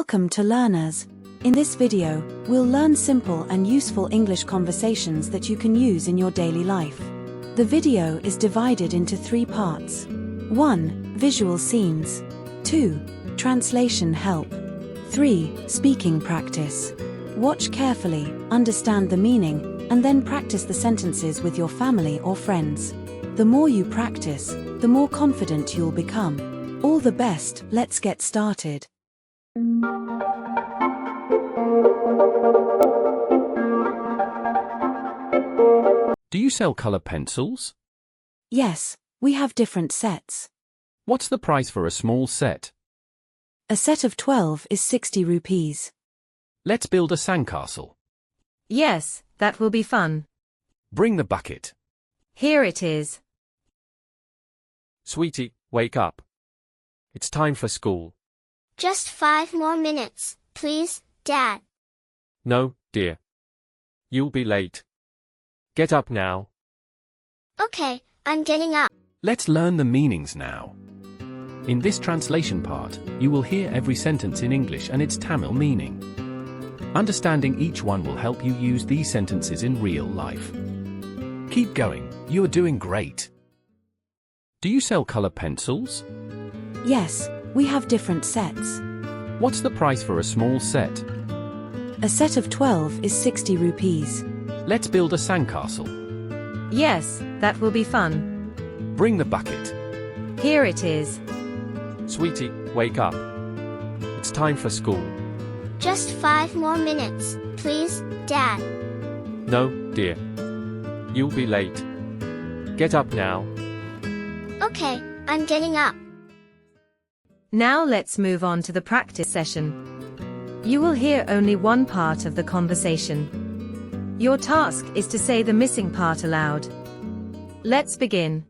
Welcome to Learners. In this video, we'll learn simple and useful English conversations that you can use in your daily life. The video is divided into 3 parts. 1. Visual scenes. 2. Translation help. 3. Speaking practice. Watch carefully, understand the meaning, and then practice the sentences with your family or friends. The more you practice, the more confident you'll become. All the best, let's get started. Do you sell color pencils? Yes, we have different sets. What's the price for a small set? A set of 12 is 60 rupees. Let's build a sandcastle. Yes, that will be fun. Bring the bucket. Here it is. Sweetie, wake up. It's time for school. Just 5 more minutes, please, Dad. No, dear. You'll be late. Get up now. Okay, I'm getting up. Let's learn the meanings now. In this translation part, you will hear every sentence in English and its Tamil meaning. Understanding each one will help you use these sentences in real life. Keep going, you are doing great. Do you sell color pencils? Yes, we have different sets. What's the price for a small set? A set of 12 is 60 rupees. Let's build a sandcastle. Yes, that will be fun. Bring the bucket. Here it is. Sweetie, wake up. It's time for school. Just 5 more minutes, please, Dad. No, dear. You'll be late. Get up now. Okay, I'm getting up. Now let's move on to the practice session. You will hear only one part of the conversation. Your task is to say the missing part aloud. Let's begin.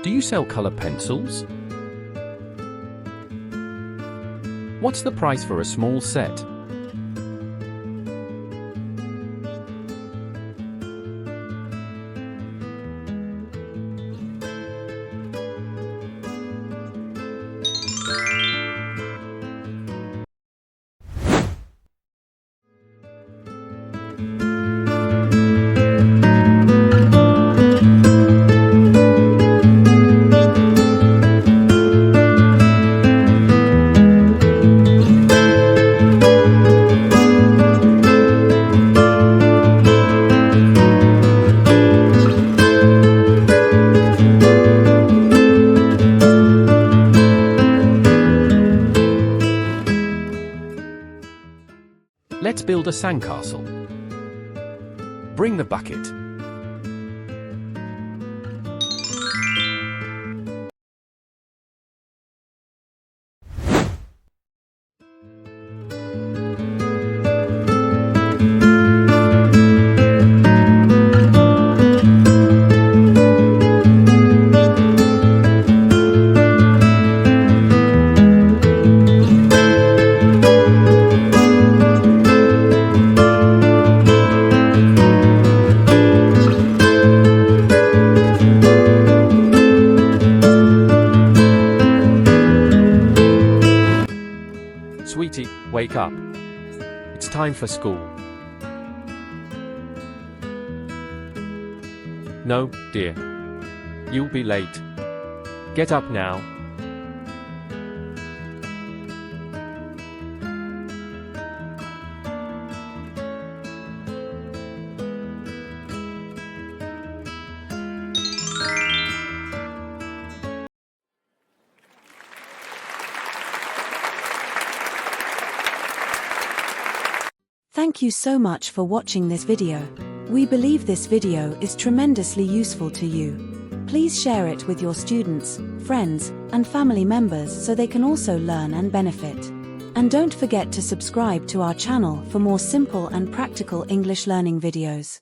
Do you sell color pencils? What's the price for a small set? Let's build a sandcastle. Bring the bucket. Sweetie, wake up. It's time for school. No, dear. You'll be late. Get up now. Thank you so much for watching this video. We believe this video is tremendously useful to you. Please share it with your students, friends, and family members so they can also learn and benefit. And don't forget to subscribe to our channel for more simple and practical English learning videos.